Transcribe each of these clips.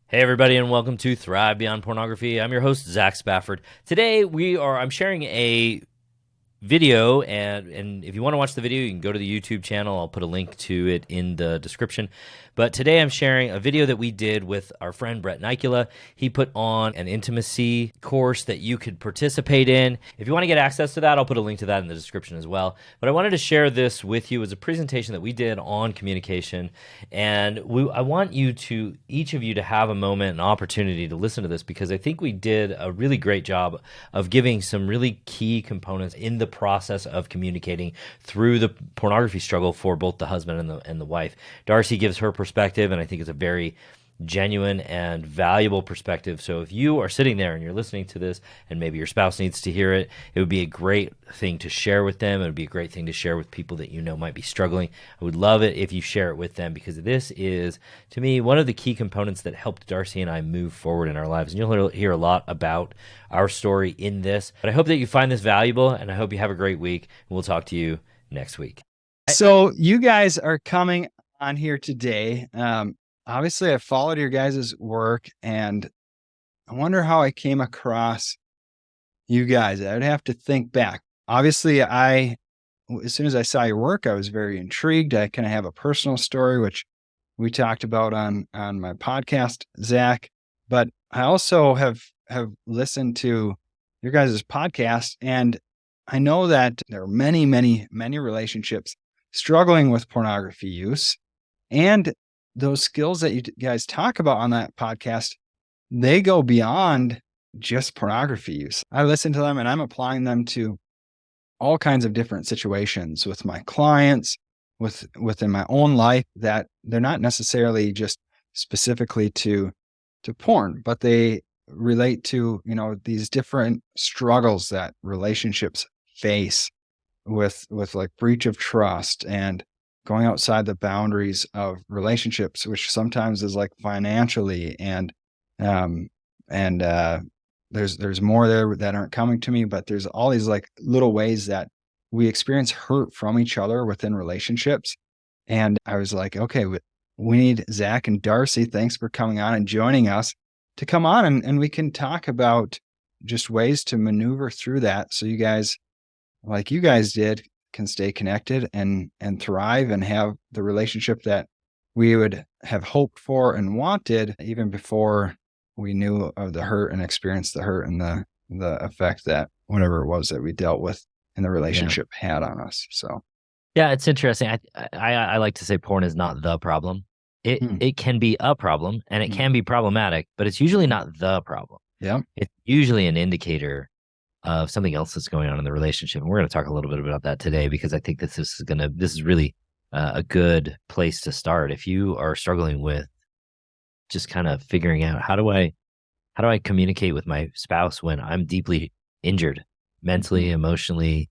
Hey everybody, and welcome to Thrive Beyond Pornography. I'm your host, Zach Spafford. Today I'm sharing a video, and if you want to watch the video, you can go to the YouTube channel. I'll put a link to it in the description. But today I'm sharing a video that we did with our friend Brett Nikula. He put on an intimacy course that you could participate in. If you want to get access to that, I'll put a link to that in the description as well. But I wanted to share this with you as a presentation that we did on communication. And I want each of you to have a moment, an opportunity to listen to this, because I think we did a really great job of giving some really key components in the process of communicating through the pornography struggle for both the husband and the wife. Darcy gives her perspective, and I think it's a very genuine and valuable perspective. So if you are sitting there and you're listening to this and maybe your spouse needs to hear it, it would be a great thing to share with them. It would be a great thing to share with people that you know might be struggling. I would love it if you share it with them, because this is, to me, one of the key components that helped Darcy and I move forward in our lives. And you'll hear a lot about our story in this. But I hope that you find this valuable, and I hope you have a great week. And we'll talk to you next week. So you guys are coming on here today. Obviously, I followed your guys' work, and I wonder how I came across you guys. I would have to think back. Obviously, as soon as I saw your work, I was very intrigued. I kind of have a personal story, which we talked about on my podcast, Zach. But I also have listened to your guys' podcast, and I know that there are many, many, many relationships struggling with pornography use. And those skills that you guys talk about on that podcast, they go beyond just pornography use. I listen to them and I'm applying them to all kinds of different situations with my clients, within my own life, that they're not necessarily just specifically to porn, but they relate to, these different struggles that relationships face with like breach of trust and going outside the boundaries of relationships, which sometimes is like financially, and there's more there that aren't coming to me, but there's all these like little ways that we experience hurt from each other within relationships. And I was like, okay, we need Zach and Darcy. Thanks for coming on and joining us to come on, and we can talk about just ways to maneuver through that, so you guys, like you guys did, can stay connected and thrive and have the relationship that we would have hoped for and wanted even before we knew of the hurt and experienced the hurt and the effect that whatever it was that we dealt with in the relationship had on us. So yeah, it's interesting. I like to say porn is not the problem. It can be a problem, and it can be problematic, but it's usually not the problem. Yeah, it's usually an indicator of something else that's going on in the relationship. And we're going to talk a little bit about that today, because I think this is really a good place to start. If you are struggling with just kind of figuring out how do I communicate with my spouse when I'm deeply injured mentally, emotionally.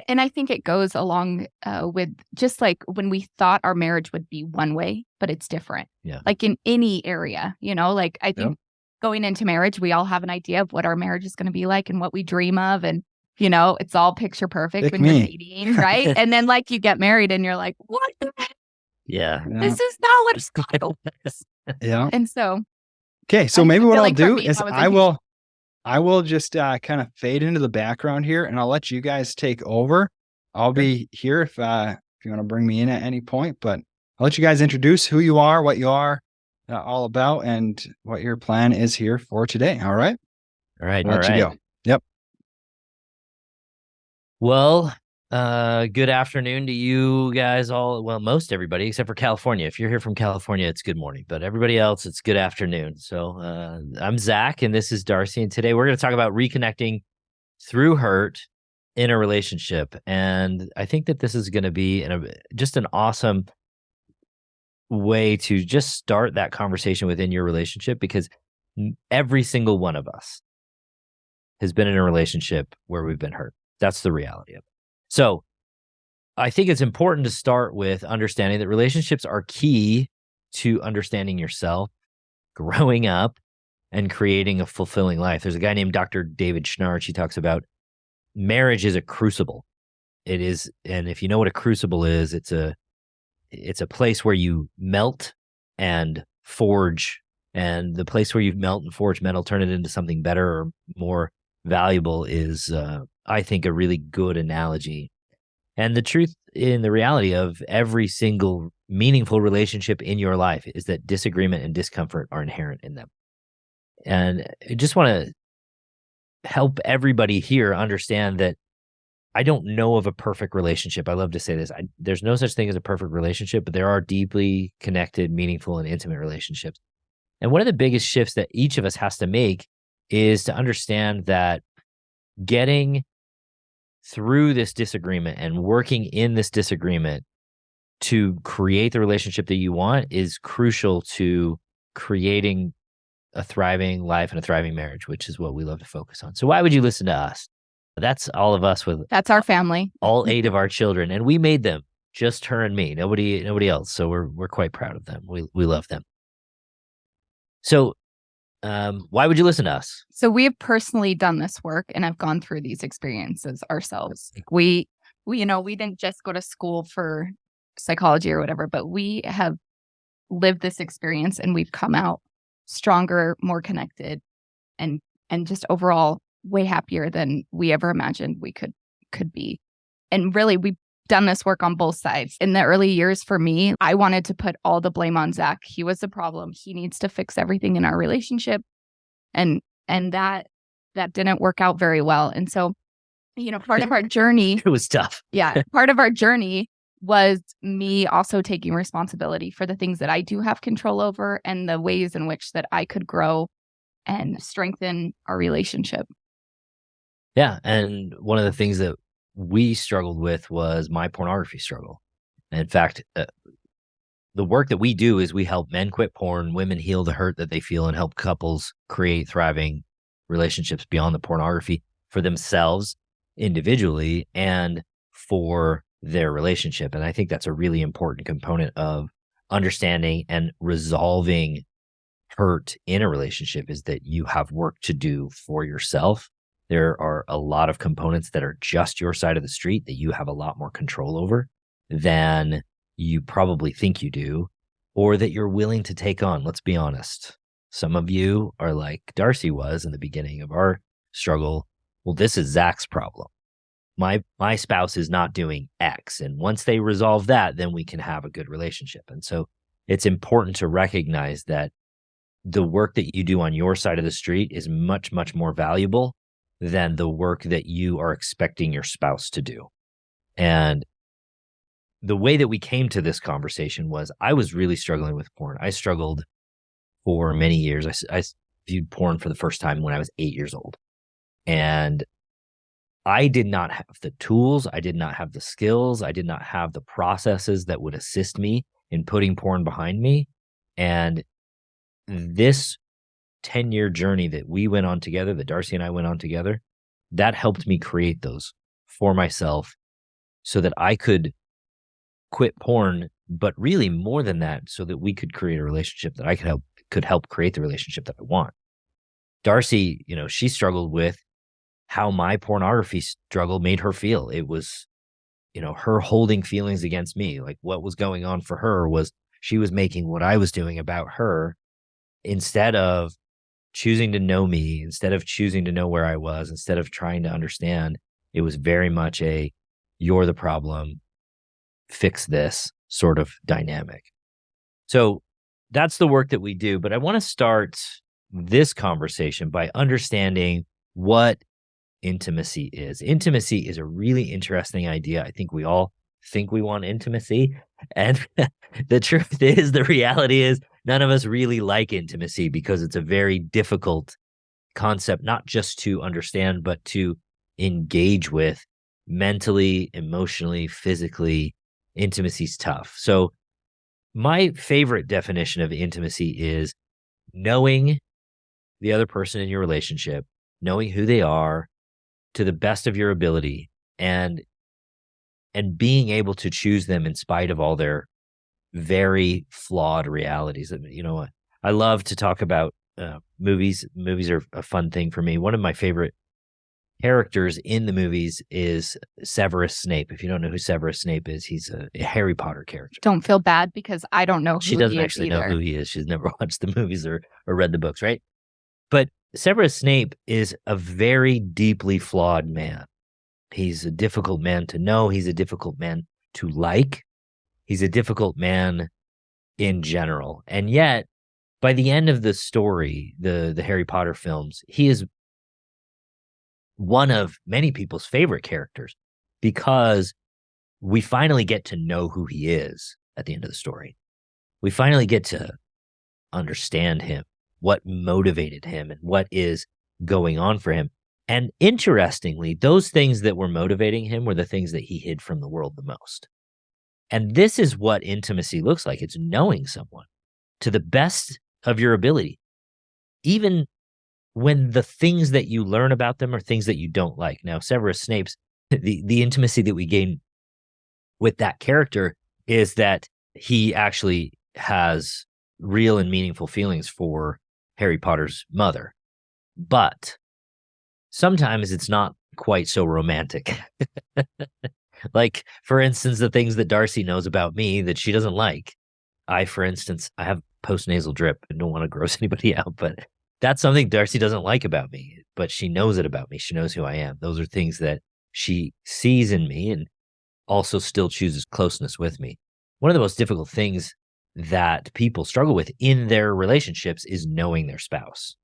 And I think it goes along with just like when we thought our marriage would be one way, but it's different. Yeah. Like in any area, like I think going into marriage, we all have an idea of what our marriage is going to be like and what we dream of. And, it's all picture perfect when you're dating, right? And then like you get married and you're like, what the heck? Yeah. This is not what it's called. Yeah. And so. Okay. So maybe what I'll do is I will just kind of fade into the background here, and I'll let you guys take over. I'll be here if you want to bring me in at any point, but I'll let you guys introduce who you are, what you are all about, and what your plan is here for today. All right. All right. I'll let you go. Yep. Well, good afternoon to you guys all. Well, most everybody except for California. If you're here from California, it's good morning, but everybody else, it's good afternoon. So I'm Zach, and this is Darcy, and today we're going to talk about reconnecting through hurt in a relationship. And I think that this is going to be just an awesome way to just start that conversation within your relationship, because every single one of us has been in a relationship where we've been hurt. That's the reality of it. So I think it's important to start with understanding that relationships are key to understanding yourself, growing up, and creating a fulfilling life. There's a guy named Dr. David Schnarch. He talks about marriage is a crucible. It is, and if you know what a crucible is, it's a place where you melt and forge And the place where you melt and forge metal, turn it into something better or more valuable is, I think, a really good analogy. And the truth in the reality of every single meaningful relationship in your life is that disagreement and discomfort are inherent in them. And I just want to help everybody here understand that I don't know of a perfect relationship. I love to say this. There's no such thing as a perfect relationship, but there are deeply connected, meaningful, and intimate relationships. And one of the biggest shifts that each of us has to make is to understand that getting through this disagreement and working in this disagreement to create the relationship that you want is crucial to creating a thriving life and a thriving marriage, which is what we love to focus on. So why would you listen to us? That's all of us with That's our family. all 8 of our children, and we made them, just her and me, nobody else. So we're quite proud of them. We love them. So why would you listen to us? So we have personally done this work and have gone through these experiences ourselves. We didn't just go to school for psychology or whatever, but we have lived this experience and we've come out stronger, more connected, and just overall way happier than we ever imagined we could be. And really, we've done this work on both sides. In the early years for me, I wanted to put all the blame on Zach. He was the problem. He needs to fix everything in our relationship. And that didn't work out very well. And so, part of our journey, It was tough. yeah, part of our journey was me also taking responsibility for the things that I do have control over and the ways in which that I could grow and strengthen our relationship. Yeah. And one of the things that we struggled with was my pornography struggle. And in fact, the work that we do is we help men quit porn, women heal the hurt that they feel, and help couples create thriving relationships beyond the pornography for themselves individually and for their relationship. And I think that's a really important component of understanding and resolving hurt in a relationship, is that you have work to do for yourself. There are a lot of components that are just your side of the street that you have a lot more control over than you probably think you do, or that you're willing to take on. Let's be honest. Some of you are like Darcy was in the beginning of our struggle. Well, this is Zach's problem. My spouse is not doing X. And once they resolve that, then we can have a good relationship. And so it's important to recognize that the work that you do on your side of the street is much, much more valuable than the work that you are expecting your spouse to do. And the way that we came to this conversation was I was really struggling with porn. I struggled for many years. I viewed porn for the first time when I was 8 years old. And I did not have the tools. I did not have the skills. I did not have the processes that would assist me in putting porn behind me. And this 10-year journey that we went on together, that Darcy and I went on together, that helped me create those for myself so that I could quit porn, but really more than that, so that we could create a relationship that I could help create the relationship that I want. Darcy, she struggled with how my pornography struggle made her feel. It was, her holding feelings against me. Like what was going on for her was she was making what I was doing about her instead of choosing to know me, instead of choosing to know where I was, instead of trying to understand. It was very much a, you're the problem, fix this sort of dynamic. So that's the work that we do. But I want to start this conversation by understanding what intimacy is. Intimacy is a really interesting idea. I think we all think we want intimacy. And the truth is, the reality is, none of us really like intimacy because it's a very difficult concept, not just to understand, but to engage with mentally, emotionally, physically. Intimacy's tough. So my favorite definition of intimacy is knowing the other person in your relationship, knowing who they are to the best of your ability, and being able to choose them in spite of all their very flawed realities. I love to talk about movies. Movies are a fun thing for me. One of my favorite characters in the movies is Severus Snape. If you don't know who Severus Snape is, he's a Harry Potter character. Don't feel bad because I don't know who She doesn't he is actually either. know who he is. She's never watched the movies or read the books, right? But Severus Snape is a very deeply flawed man. He's a difficult man to know. He's a difficult man to like. He's a difficult man in general. And yet, by the end of the story, the Harry Potter films, he is one of many people's favorite characters because we finally get to know who he is at the end of the story. We finally get to understand him, what motivated him, and what is going on for him. And interestingly, those things that were motivating him were the things that he hid from the world the most. And this is what intimacy looks like. It's knowing someone to the best of your ability, even when the things that you learn about them are things that you don't like. Now, Severus Snape's, the intimacy that we gain with that character is that he actually has real and meaningful feelings for Harry Potter's mother. But sometimes it's not quite so romantic. Like, for instance, the things that Darcy knows about me that she doesn't like. For instance, I have postnasal drip. I don't want to gross anybody out, but that's something Darcy doesn't like about me, but she knows it about me. She knows who I am. Those are things that she sees in me and also still chooses closeness with me. One of the most difficult things that people struggle with in their relationships is knowing their spouse.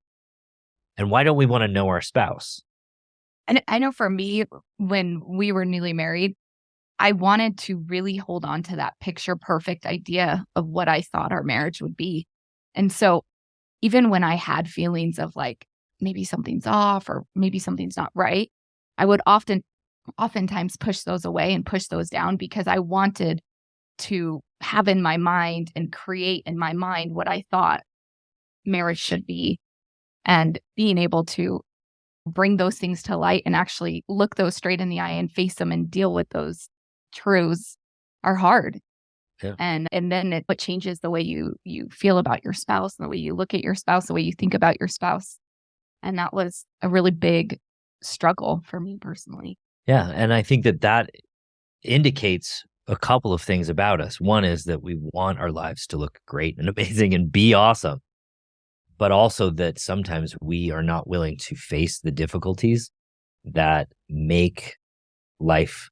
And why don't we want to know our spouse? And I know for me, when we were newly married, I wanted to really hold on to that picture perfect idea of what I thought our marriage would be. And so even when I had feelings of like, maybe something's off or maybe something's not right, I would oftentimes push those away and push those down because I wanted to have in my mind and create in my mind what I thought marriage should be. And being able to bring those things to light and actually look those straight in the eye and face them and deal with those truths are hard. Yeah. And then what changes the way you feel about your spouse, the way you look at your spouse, the way you think about your spouse. And that was a really big struggle for me personally. Yeah. And I think that indicates a couple of things about us. One is that we want our lives to look great and amazing and be awesome, but also that sometimes we are not willing to face the difficulties that make life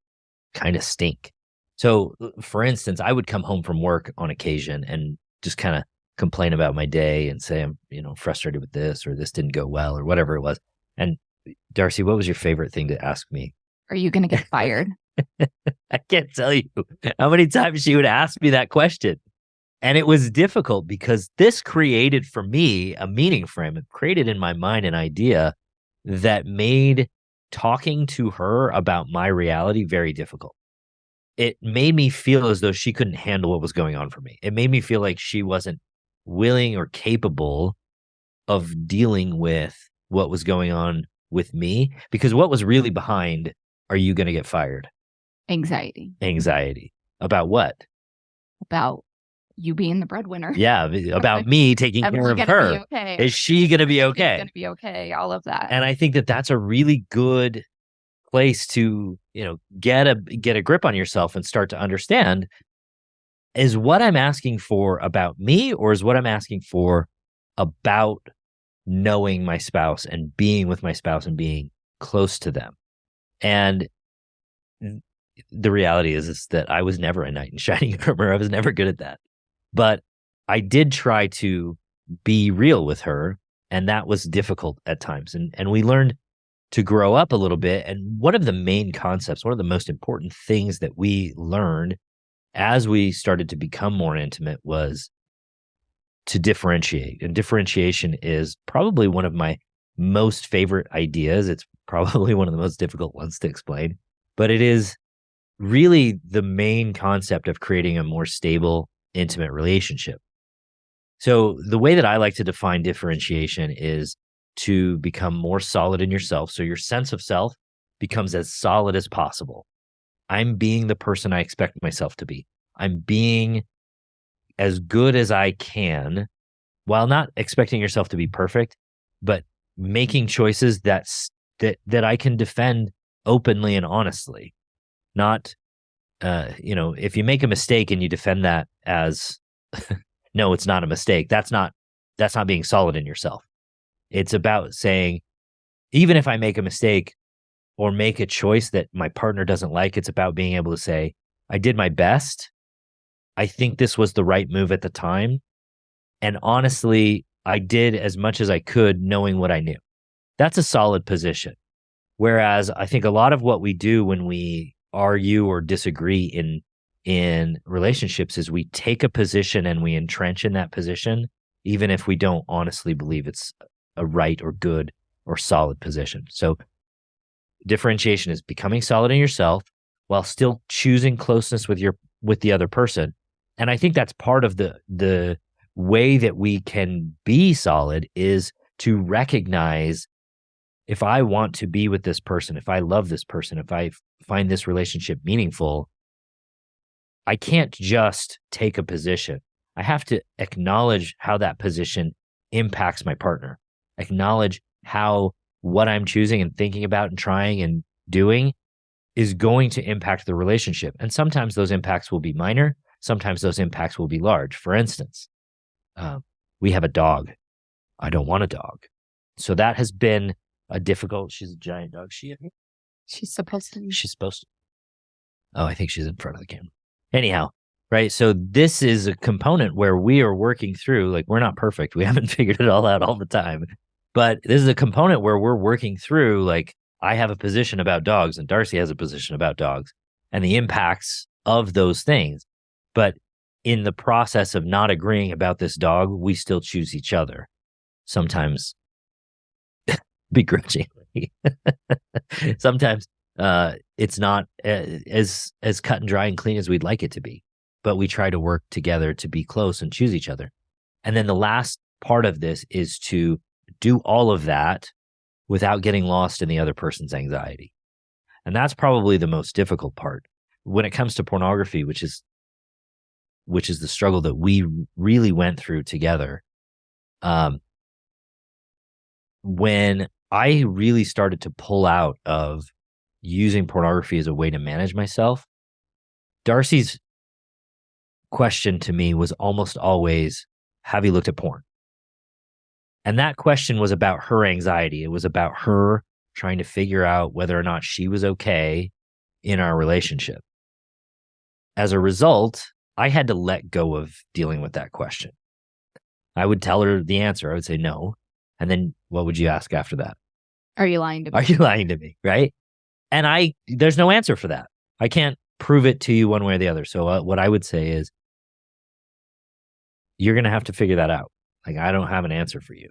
kind of stink. So, for instance, I would come home from work on occasion and just kind of complain about my day and say I'm, frustrated with this or this didn't go well or whatever it was. And Darcy, what was your favorite thing to ask me? Are you going to get fired? I can't tell you how many times she would ask me that question. And it was difficult because this created for me a meaning frame. It created in my mind an idea that made talking to her about my reality very difficult. It made me feel as though she couldn't handle what was going on for me. It made me feel like she wasn't willing or capable of dealing with what was going on with me. Because what was really behind, are you going to get fired? Anxiety. Anxiety. About what? About you being the breadwinner. Yeah, about me taking care of her. Okay? Is she going to be okay? She's going to be okay. All of that. And I think that that's a really good place to, get a grip on yourself and start to understand, is what I'm asking for about me, or is what I'm asking for about knowing my spouse and being with my spouse and being close to them? And the reality is that I was never a knight in shining armor. I was never good at that. But I did try to be real with her, and that was difficult at times. And we learned to grow up a little bit. And one of the main concepts, one of the most important things that we learned as we started to become more intimate was to differentiate. And differentiation is probably one of my most favorite ideas. It's probably one of the most difficult ones to explain, but it is really the main concept of creating a more stable, intimate relationship. So the way that I like to define differentiation is to become more solid in yourself. So your sense of self becomes as solid as possible. I'm being the person I expect myself to be. I'm being as good as I can, while not expecting yourself to be perfect, but making choices that that I can defend openly and honestly. Not, if you make a mistake and you defend that as, no, it's not a mistake. That's not being solid in yourself. It's about saying, even if I make a mistake or make a choice that my partner doesn't like, it's about being able to say, I did my best. I think this was the right move at the time. And honestly, I did as much as I could knowing what I knew. That's a solid position. Whereas I think a lot of what we do when we argue or disagree in relationships is we take a position and we entrench in that position, even if we don't honestly believe it's a right or good or solid position. So differentiation is becoming solid in yourself while still choosing closeness with the other person. And I think that's part of the way that we can be solid is to recognize, if I want to be with this person, if I love this person, if I find this relationship meaningful, I can't just take a position. I have to acknowledge how that position impacts my partner, acknowledge how what I'm choosing and thinking about and trying and doing is going to impact the relationship. And sometimes those impacts will be minor. Sometimes those impacts will be large. For instance, we have a dog. I don't want a dog. So that has been a difficult, she's a giant dog. She's supposed to be. She's supposed to. Oh, I think she's in front of the camera. Anyhow, right? So this is a component where we are working through, like, we're not perfect. We haven't figured it all out all the time. But this is a component where we're working through, like, I have a position about dogs and Darcy has a position about dogs and the impacts of those things. But in the process of not agreeing about this dog, we still choose each other. Sometimes begrudgingly. Sometimes it's not as cut and dry and clean as we'd like it to be. But we try to work together to be close and choose each other. And then the last part of this is to do all of that without getting lost in the other person's anxiety. And that's probably the most difficult part when it comes to pornography, which is the struggle that we really went through together. When I really started to pull out of using pornography as a way to manage myself, Darcy's question to me was almost always, have you looked at porn? And that question was about her anxiety. It was about her trying to figure out whether or not she was okay in our relationship. As a result, I had to let go of dealing with that question. I would tell her the answer. I would say no. And then what would you ask after that? Are you lying to me? Are you lying to me? Right? And there's no answer for that. I can't prove it to you one way or the other. So what I would say is, you're going to have to figure that out. Like, I don't have an answer for you.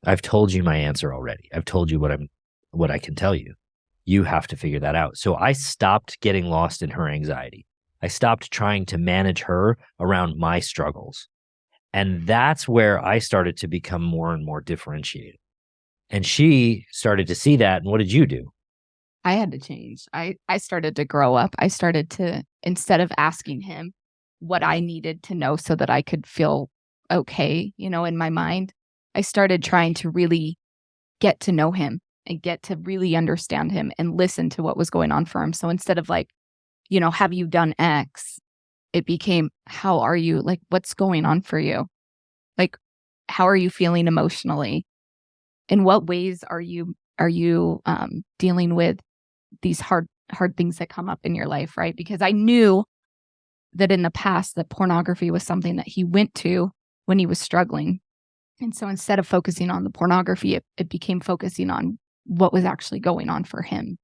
I've told you my answer already. I've told you what I can tell you. You have to figure that out. So I stopped getting lost in her anxiety. I stopped trying to manage her around my struggles. And that's where I started to become more and more differentiated. And she started to see that. And what did you do? I had to change. I started to grow up. I started to, instead of asking him what I needed to know so that I could feel okay, in my mind, I started trying to really get to know him and get to really understand him and listen to what was going on for him. So instead of like, have you done X? It became, how are you? Like, what's going on for you? Like, how are you feeling emotionally? In what ways are you dealing with these hard things that come up in your life, right? Because I knew that in the past that pornography was something that he went to when he was struggling. And so instead of focusing on the pornography, it became focusing on what was actually going on for him.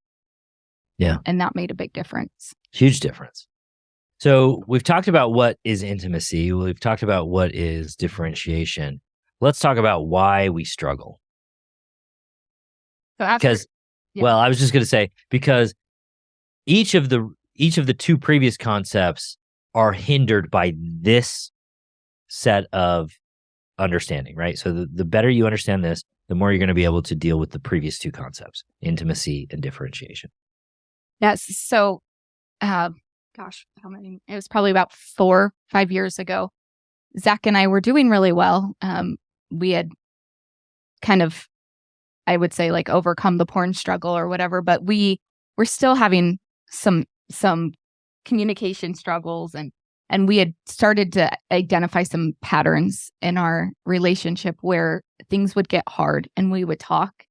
Yeah. And that made a big difference. Huge difference. So we've talked about what is intimacy. We've talked about what is differentiation. Let's talk about why we struggle. So after, well, I was just going to say, because each of the two previous concepts are hindered by this set of understanding, right? So the better you understand this, the more you're going to be able to deal with the previous two concepts, intimacy and differentiation. Yes. So, gosh, how many? It was probably about 4-5 years ago. Zach and I were doing really well. We had kind of I would say, like, overcome the porn struggle or whatever, but we're still having some communication struggles, and we had started to identify some patterns in our relationship where things would get hard and we would talk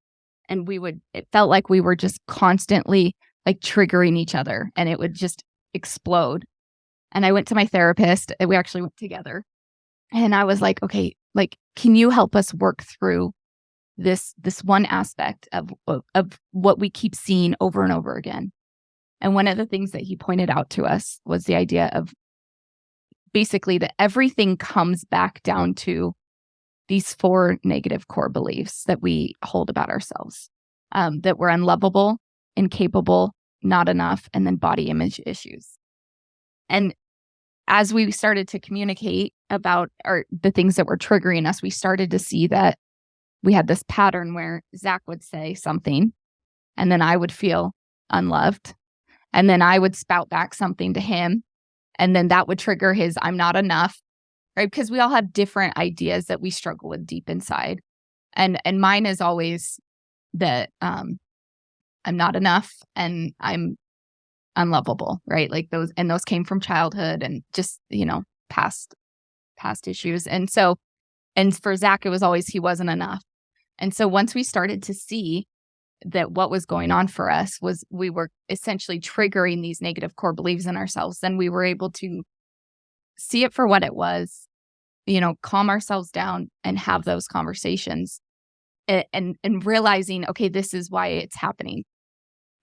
and it felt like we were just constantly like triggering each other and it would just explode. And I went to my therapist, and we actually went together, and I was like, okay, like, can you help us work through this one aspect of what we keep seeing over and over again? And one of the things that he pointed out to us was the idea of basically that everything comes back down to these 4 negative core beliefs that we hold about ourselves, that we're unlovable, incapable, not enough, and then body image issues. And as we started to communicate about the things that were triggering us, we started to see that we had this pattern where Zach would say something, and then I would feel unloved, and then I would spout back something to him, and then that would trigger his I'm not enough, right? Because we all have different ideas that we struggle with deep inside. And mine is always that I'm not enough and I'm unlovable, right? Like those came from childhood and just, past issues. And for Zach, it was always he wasn't enough. And so once we started to see that what was going on for us was we were essentially triggering these negative core beliefs in ourselves, then we were able to see it for what it was, calm ourselves down and have those conversations and realizing, okay, this is why it's happening.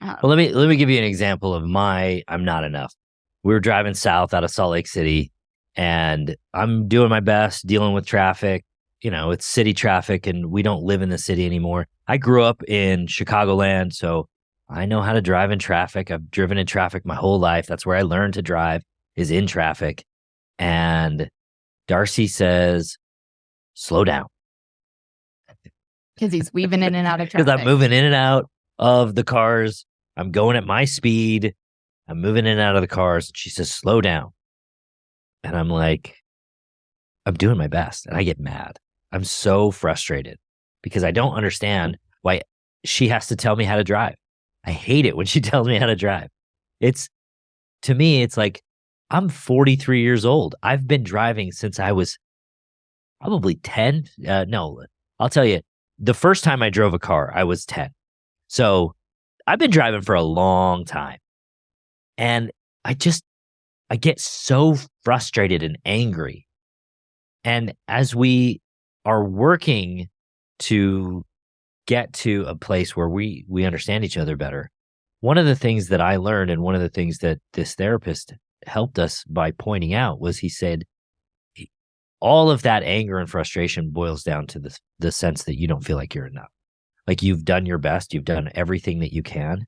Well, let me give you an example of I'm not enough. We were driving south out of Salt Lake City, and I'm doing my best dealing with traffic. It's city traffic, and we don't live in the city anymore. I grew up in Chicagoland, so I know how to drive in traffic. I've driven in traffic my whole life. That's where I learned to drive, is in traffic. And Darcy says, slow down. Because he's weaving in and out of traffic. Because I'm moving in and out of the cars. I'm going at my speed. I'm moving in and out of the cars. And she says, slow down. And I'm like, I'm doing my best. And I get mad. I'm so frustrated because I don't understand why she has to tell me how to drive. I hate it when she tells me how to drive. To me, it's like, I'm 43 years old. I've been driving since I was probably 10. No, I'll tell you, the first time I drove a car, I was 10. So I've been driving for a long time. And I get so frustrated and angry. And as we are working to get to a place where we understand each other better, one of the things that I learned and one of the things that this therapist helped us by pointing out was he said, all of that anger and frustration boils down to the sense that you don't feel like you're enough. Like you've done your best, you've done everything that you can,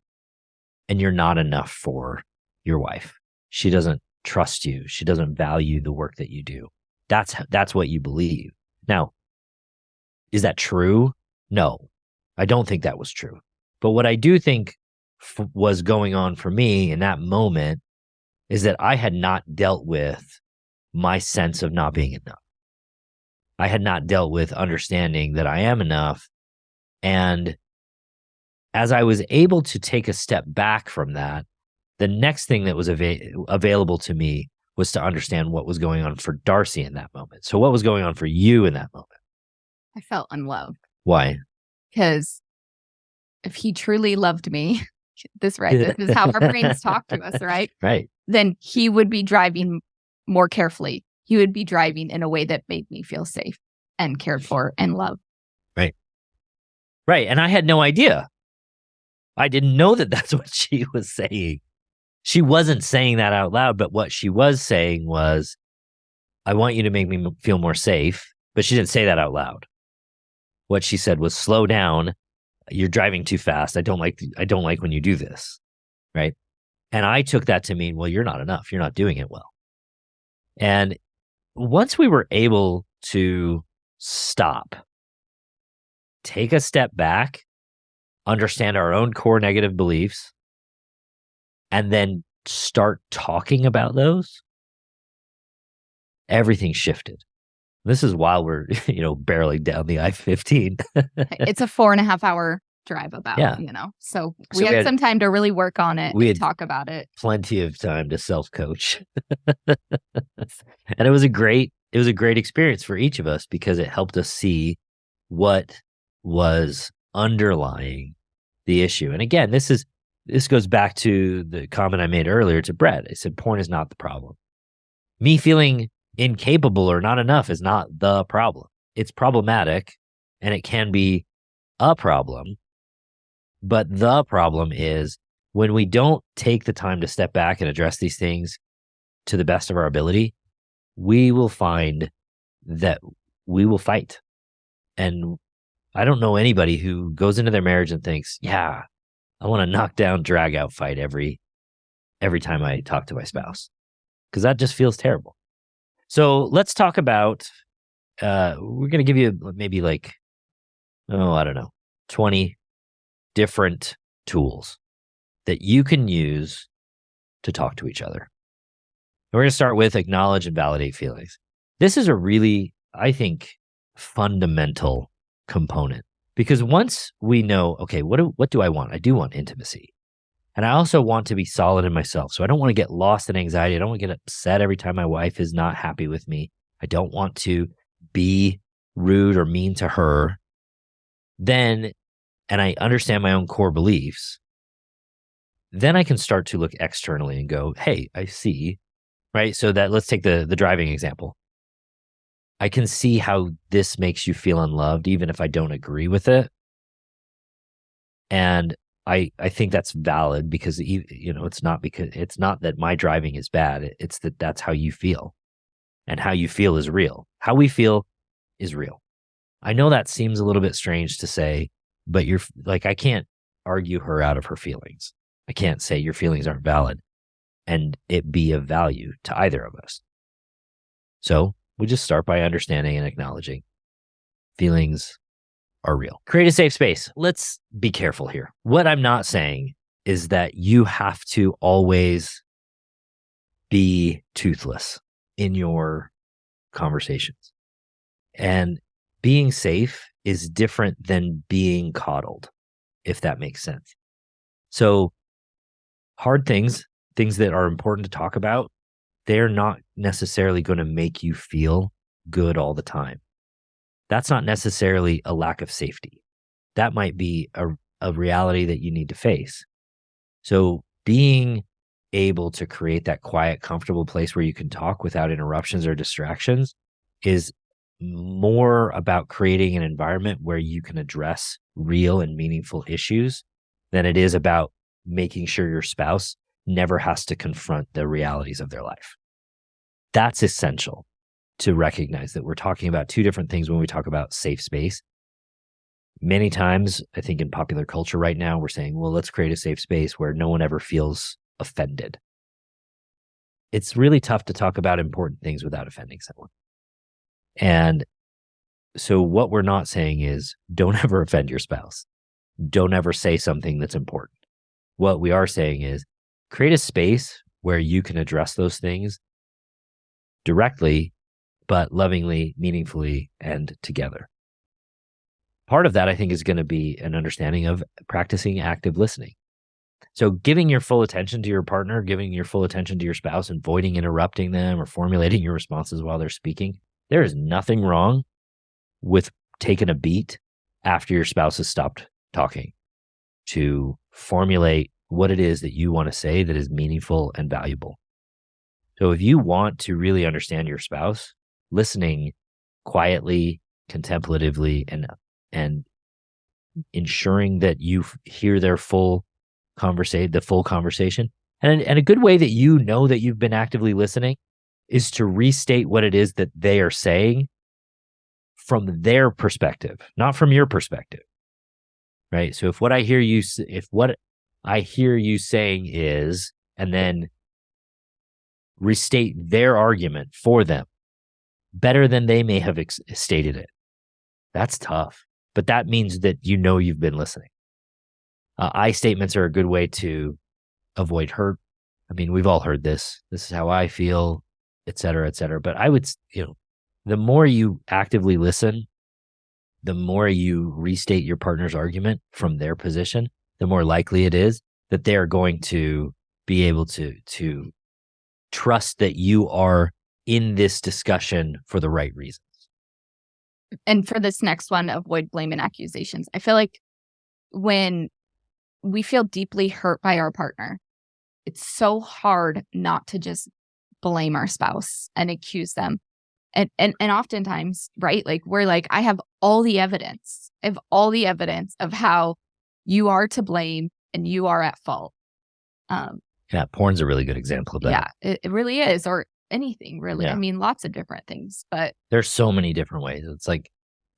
and you're not enough for your wife. She doesn't trust you. She doesn't value the work that you do. That's what you believe. Now, is that true? No, I don't think that was true. But what I do think was going on for me in that moment is that I had not dealt with my sense of not being enough. I had not dealt with understanding that I am enough. And as I was able to take a step back from that, the next thing that was available to me was to understand what was going on for Darcy in that moment. So what was going on for you in that moment? I felt unloved. Why? Because if he truly loved me, this is how our brains talk to us, right? Right. Then he would be driving more carefully. He would be driving in a way that made me feel safe and cared for and loved. Right. Right. And I had no idea. I didn't know that that's what she was saying. She wasn't saying that out loud, but what she was saying was, I want you to make me feel more safe. But she didn't say that out loud. What she said was, slow down. You're driving too fast. I don't like when you do this. Right. And I took that to mean, well, you're not enough. You're not doing it well. And once we were able to stop, take a step back, understand our own core negative beliefs, and then start talking about those, everything shifted. This is while we're, barreling down the I-15. It's a 4.5 hour drive about, Yeah. So we had some time to really work on it and talk about it. Plenty of time to self-coach. And it was a great experience for each of us because it helped us see what was underlying the issue. And again, this goes back to the comment I made earlier to Brett. I said, porn is not the problem. Me feeling incapable or not enough is not the problem. It's problematic and it can be a problem. But the problem is when we don't take the time to step back and address these things to the best of our ability, we will find that we will fight. And I don't know anybody who goes into their marriage and thinks, yeah, I want to knock down, drag out fight every time I talk to my spouse, because that just feels terrible. So let's talk about, we're going to give you maybe 20 different tools that you can use to talk to each other. We're going to start with acknowledge and validate feelings. This is a really, I think, fundamental component, because once we know, okay, what do I want? I do want intimacy. And I also want to be solid in myself. So I don't want to get lost in anxiety. I don't want to get upset every time my wife is not happy with me. I don't want to be rude or mean to her. And I understand my own core beliefs, then I can start to look externally and go, hey, I see, right? So that let's take the driving example. I can see how this makes you feel unloved, even if I don't agree with it. And I think that's valid because, it's not that my driving is bad. It's that that's how you feel, and how you feel is real. How we feel is real. I know that seems a little bit strange to say, but I can't argue her out of her feelings. I can't say your feelings aren't valid and it be of value to either of us. So we just start by understanding and acknowledging feelings are real. Create a safe space. Let's be careful here. What I'm not saying is that you have to always be toothless in your conversations. And being safe is different than being coddled, if that makes sense. So hard things that are important to talk about, they're not necessarily going to make you feel good all the time. That's not necessarily a lack of safety. That might be a reality that you need to face. So being able to create that quiet, comfortable place where you can talk without interruptions or distractions is more about creating an environment where you can address real and meaningful issues than it is about making sure your spouse never has to confront the realities of their life. That's essential to recognize that we're talking about two different things when we talk about safe space. Many times, I think in popular culture right now, we're saying, well, let's create a safe space where no one ever feels offended. It's really tough to talk about important things without offending someone. And so what we're not saying is don't ever offend your spouse. Don't ever say something that's important. What we are saying is create a space where you can address those things directly, but lovingly, meaningfully, and together. Part of that, I think, is going to be an understanding of practicing active listening. So giving your full attention to your partner, giving your full attention to your spouse, and avoiding interrupting them or formulating your responses while they're speaking. There is nothing wrong with taking a beat after your spouse has stopped talking to formulate what it is that you want to say that is meaningful and valuable. So if you want to really understand your spouse, listening quietly, contemplatively, and ensuring that you hear their full conversation, and a good way that you know that you've been actively listening is to restate what it is that they are saying from their perspective, not from your perspective, right? So if what I hear you saying is, and then restate their argument for them better than they may have stated it, that's tough. But that means that you've been listening. I statements are a good way to avoid hurt. I mean, we've all heard this. This is how I feel, et cetera, et cetera. But I would, the more you actively listen, the more you restate your partner's argument from their position, the more likely it is that they're going to be able to trust that you are in this discussion for the right reasons. And for this next one, avoid blame and accusations. I feel like when we feel deeply hurt by our partner, it's so hard not to just blame our spouse and accuse them. And oftentimes, right? Like we're like, I have all the evidence. I have all the evidence of how you are to blame and you are at fault. Yeah, porn's a really good example of that. Yeah, it really is. Or anything, really. Yeah. I mean, lots of different things. But there's so many different ways. It's like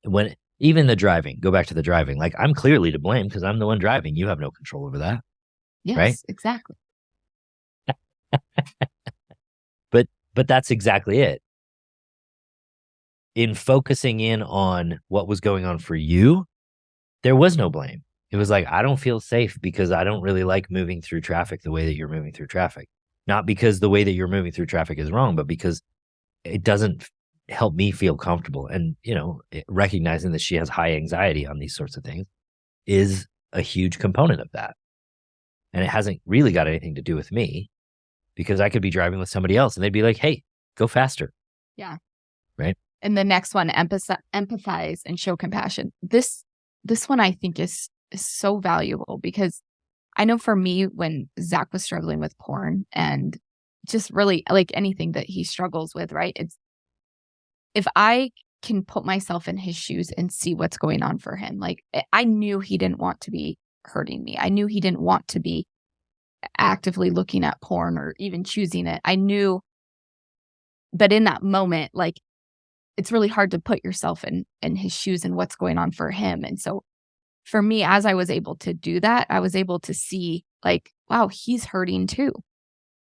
when even the driving, go back to the driving. Like I'm clearly to blame because I'm the one driving. You have no control over that. yes, Right? exactly. But that's exactly it. In focusing in on what was going on for you, there was no blame. It was like, I don't feel safe because I don't really like moving through traffic the way that you're moving through traffic. Not because the way that you're moving through traffic is wrong, but because it doesn't help me feel comfortable. And, recognizing that she has high anxiety on these sorts of things is a huge component of that. And it hasn't really got anything to do with me because I could be driving with somebody else and they'd be like, hey, go faster. Yeah. Right. And the next one, empathize and show compassion. This one I think is so valuable because I know for me, when Zach was struggling with porn and just really like anything that he struggles with, right? It's if I can put myself in his shoes and see what's going on for him. Like I knew he didn't want to be hurting me. I knew he didn't want to be actively looking at porn or even choosing it. I knew, but in that moment, like it's really hard to put yourself in his shoes and what's going on for him. And so for me, as I was able to do that, I was able to see like, wow, he's hurting too.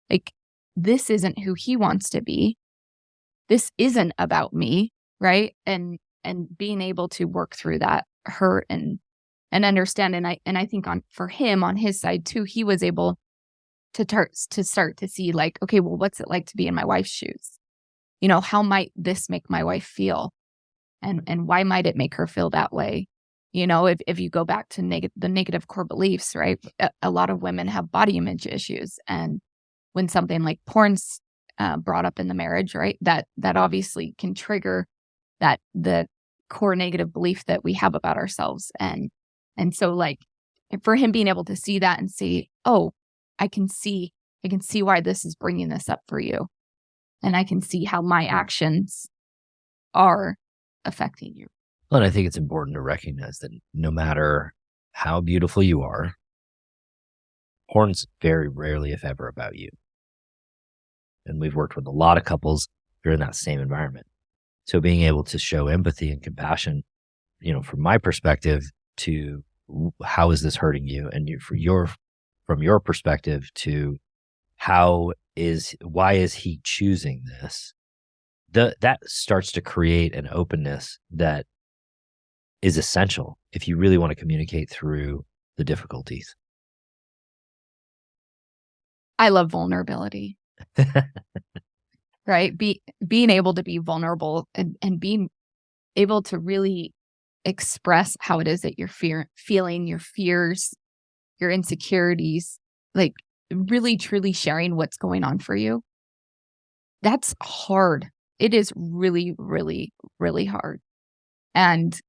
Like this isn't who he wants to be. This isn't about me, right? And being able to work through that hurt and understand. And I think for him on his side too, he was able to start to see like, okay, well, what's it like to be in my wife's shoes? How might this make my wife feel? And why might it make her feel that way? If you go back to the negative core beliefs, right? A lot of women have body image issues. And when something like porn's brought up in the marriage, right? That obviously can trigger the core negative belief that we have about ourselves. And so like for him being able to see that and see, oh, I can see why this is bringing this up for you. And I can see how my actions are affecting you. Well, and I think it's important to recognize that no matter how beautiful you are, porn's very rarely, if ever, about you. And we've worked with a lot of couples who are in that same environment. So being able to show empathy and compassion, from my perspective to how is this hurting you? And from your perspective to why is he choosing this? That starts to create an openness that is essential if you really want to communicate through the difficulties. I love vulnerability. Right? Being able to be vulnerable and being able to really express how it is that you're feeling your fears, your insecurities, like really truly sharing what's going on for you. That's hard. It is really, really, really hard. And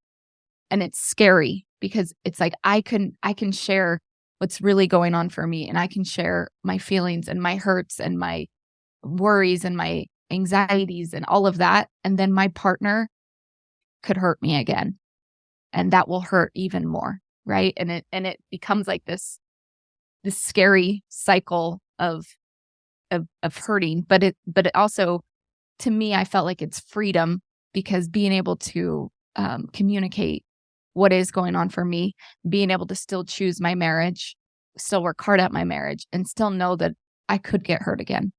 it's scary because it's like I can share what's really going on for me, and I can share my feelings and my hurts and my worries and my anxieties and all of that. And then my partner could hurt me again. And that will hurt even more. Right. And it becomes like this scary cycle of hurting. But it also, to me, I felt like it's freedom because being able to communicate what is going on for me, being able to still choose my marriage, still work hard at my marriage, and still know that I could get hurt again.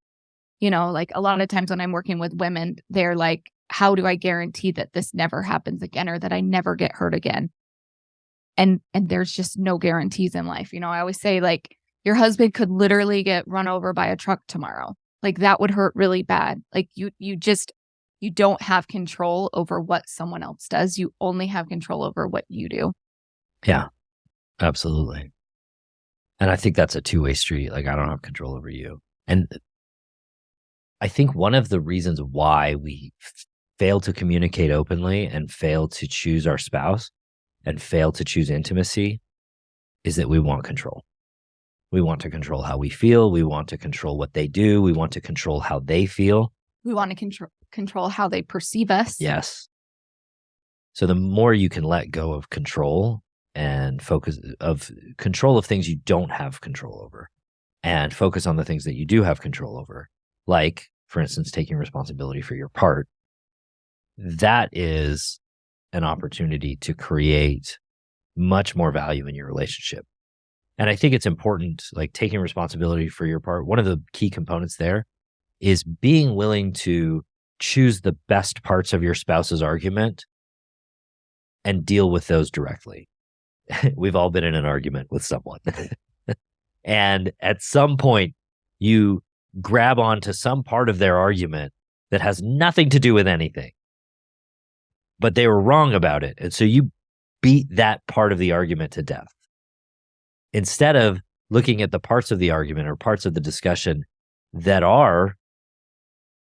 Like a lot of times when I'm working with women, they're like, how do I guarantee that this never happens again or that I never get hurt again? And there's just no guarantees in life. I always say like your husband could literally get run over by a truck tomorrow. Like that would hurt really bad. Like you You don't have control over what someone else does. You only have control over what you do. Yeah, absolutely. And I think that's a two-way street. Like, I don't have control over you. And I think one of the reasons why we fail to communicate openly and fail to choose our spouse and fail to choose intimacy is that we want control. We want to control how we feel. We want to control what they do. We want to control how they feel. We want to control how they perceive us. Yes. So the more you can let go of control and focus of control of things you don't have control over and focus on the things that you do have control over, like, for instance, taking responsibility for your part, that is an opportunity to create much more value in your relationship. And I think it's important, like taking responsibility for your part. One of the key components there is being willing to choose the best parts of your spouse's argument and deal with those directly. We've all been in an argument with someone. And at some point, you grab onto some part of their argument that has nothing to do with anything, but they were wrong about it. And so you beat that part of the argument to death. Instead of looking at the parts of the argument or parts of the discussion that are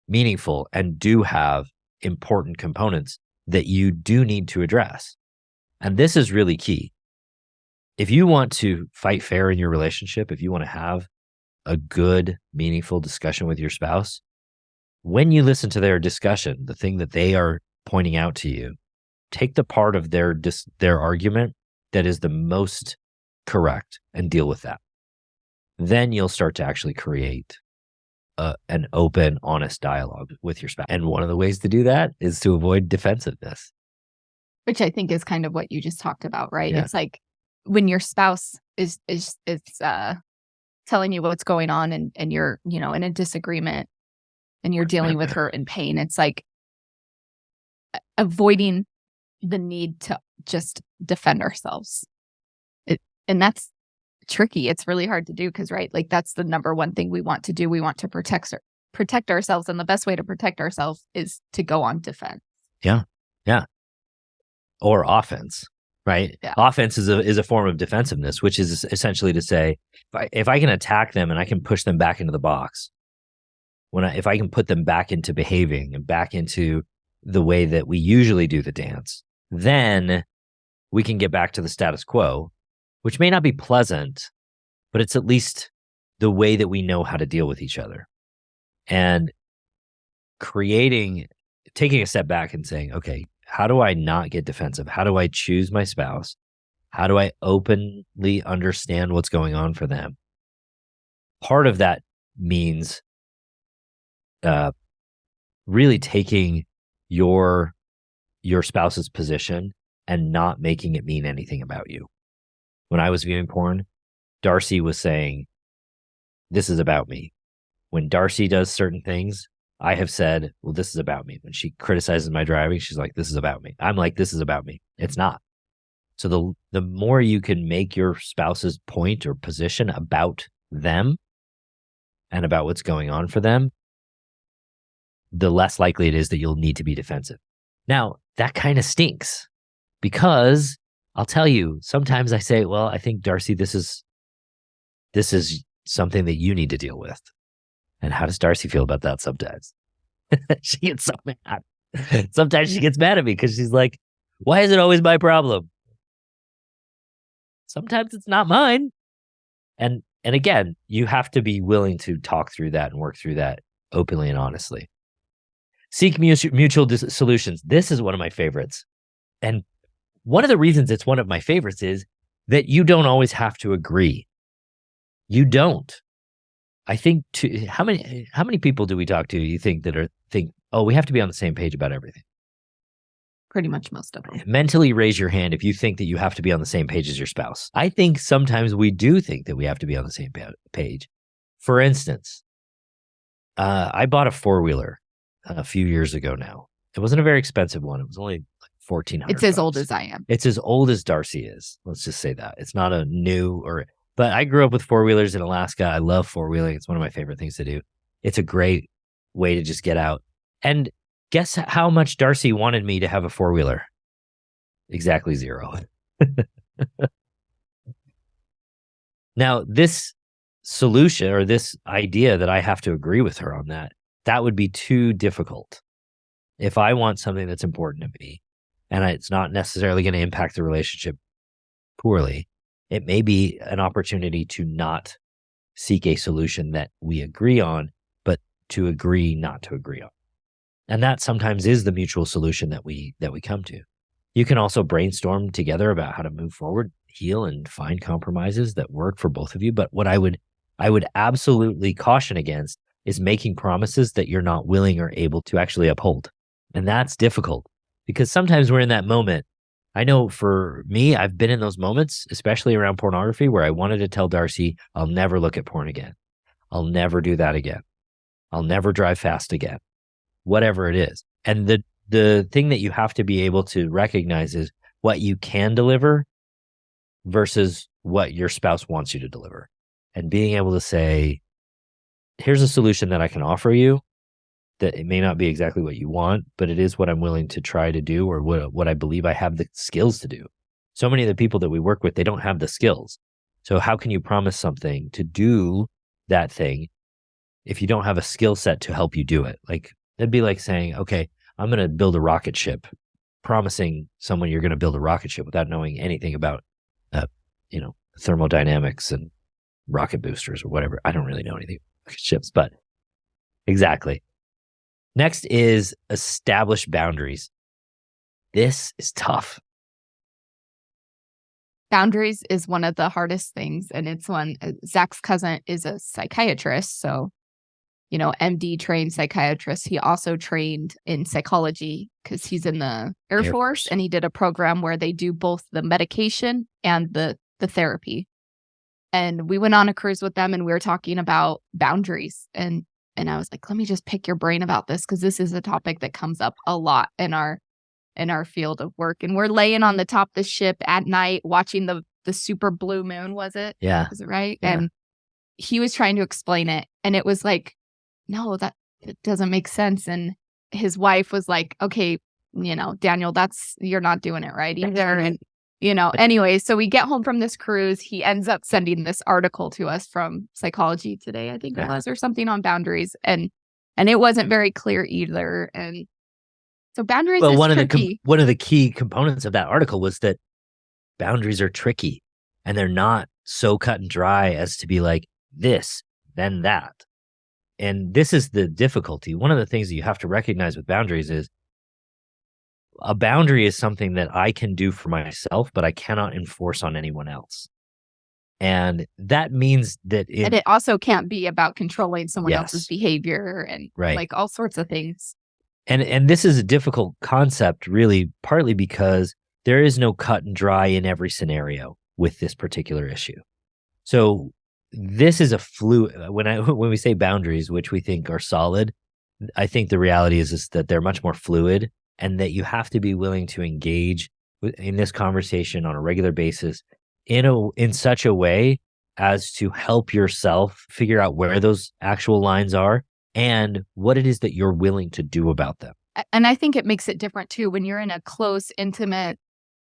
meaningful and do have important components that you do need to address. And this is really key. If you want to fight fair in your relationship, if you want to have a good, meaningful discussion with your spouse, when you listen to their discussion, the thing that they are pointing out to you, take the part of their argument that is the most correct and deal with that. Then you'll start to actually create an open, honest dialogue with your spouse. And one of the ways to do that is to avoid defensiveness. Which I think is kind of what you just talked about, right? Yeah. It's like when your spouse is telling you what's going on and you're, in a disagreement and you're dealing with hurt and pain, it's like avoiding the need to just defend ourselves. And that's tricky. It's really hard to do because, right, like that's the number one thing we want to do. We want to protect ourselves. And the best way to protect ourselves is to go on defense. Yeah. Yeah. Or offense, right? Yeah. Offense is a form of defensiveness, which is essentially to say, if I can attack them and I can push them back into the box, if I can put them back into behaving and back into the way that we usually do the dance, then we can get back to the status quo, which may not be pleasant, but it's at least the way that we know how to deal with each other. And taking a step back and saying, okay, how do I not get defensive? How do I choose my spouse? How do I openly understand what's going on for them? Part of that means really taking your spouse's position and not making it mean anything about you. When I was viewing porn, Darcy was saying, this is about me. When Darcy does certain things, I have said, well, this is about me. When she criticizes my driving, she's like, this is about me. I'm like, this is about me. It's not. So the more you can make your spouse's point or position about them and about what's going on for them, the less likely it is that you'll need to be defensive. Now, that kind of stinks because I'll tell you, sometimes I say, well, I think, Darcy, this is something that you need to deal with. And how does Darcy feel about that sometimes? She gets so mad. Sometimes she gets mad at me because she's like, why is it always my problem? Sometimes it's not mine. And again, you have to be willing to talk through that and work through that openly and honestly. Seek mutual solutions. This is one of my favorites. And one of the reasons it's one of my favorites is that you don't always have to agree. You don't. I think how many people do we talk to you think oh, we have to be on the same page about everything? Pretty much most of them. Mentally raise your hand if you think that you have to be on the same page as your spouse. I think sometimes we do think that we have to be on the same page. For instance, I bought a 4-wheeler a few years ago now. It wasn't a very expensive one. It was only like $1,400. It's as old as I am. It's as old as Darcy is. Let's just say that. It's not a new but I grew up with 4-wheelers in Alaska. I love 4-wheeling. It's one of my favorite things to do. It's a great way to just get out. And Guess how much Darcy wanted me to have a 4-wheeler? Exactly 0. Now, this solution or this idea that I have to agree with her on that would be too difficult. If I want something that's important to me and it's not necessarily going to impact the relationship poorly, it may be an opportunity to not seek a solution that we agree on, but to agree not to agree on. And that sometimes is the mutual solution that we come to. You can also brainstorm together about how to move forward, heal, and find compromises that work for both of you. But what I would absolutely caution against is making promises that you're not willing or able to actually uphold. And that's difficult because sometimes we're in that moment. I know for me, I've been in those moments, especially around pornography, where I wanted to tell Darcy, I'll never look at porn again. I'll never do that again. I'll never drive fast again, whatever it is. And the thing that you have to be able to recognize is what you can deliver versus what your spouse wants you to deliver. And being able to say, here's a solution that I can offer you, that it may not be exactly what you want, but it is what I'm willing to try to do, or what I believe I have the skills to do. So many of the people that we work with, they don't have the skills. So how can you promise something to do that thing if you don't have a skill set to help you do it? Like, that'd be like saying, okay, I'm going to build a rocket ship, promising someone you're going to build a rocket ship without knowing anything about, thermodynamics and rocket boosters or whatever. I don't really know anything about rocket ships, but exactly. Next is establish boundaries. This is tough. Boundaries is one of the hardest things. And it's one, Zach's cousin is a psychiatrist. So, MD trained psychiatrist. He also trained in psychology because he's in the Air Force. And he did a program where they do both the medication and the therapy. And we went on a cruise with them and we were talking about boundaries. And I was like, let me just pick your brain about this because this is a topic that comes up a lot in our field of work. And we're laying on the top of the ship at night watching the super blue moon, was it? Yeah. Was it right? Yeah. And he was trying to explain it. And it was like, no, it doesn't make sense. And his wife was like, okay, Daniel, you're not doing it right either. And anyway, so we get home from this cruise. He ends up sending this article to us from Psychology Today, I think it was, or something on boundaries. And it wasn't very clear either. And so boundaries is tricky. One of the key components of that article was that boundaries are tricky and they're not so cut and dry as to be like this, then that. And this is the difficulty. One of the things that you have to recognize with boundaries is a boundary is something that I can do for myself, but I cannot enforce on anyone else. And that means that and it also can't be about controlling someone else's behavior and like all sorts of things. And this is a difficult concept, really, partly because there is no cut and dry in every scenario with this particular issue. So this is a fluid. When we say boundaries, which we think are solid, I think the reality is that they're much more fluid, and that you have to be willing to engage in this conversation on a regular basis in such a way as to help yourself figure out where those actual lines are and what it is that you're willing to do about them. And I think it makes it different too when you're in a close, intimate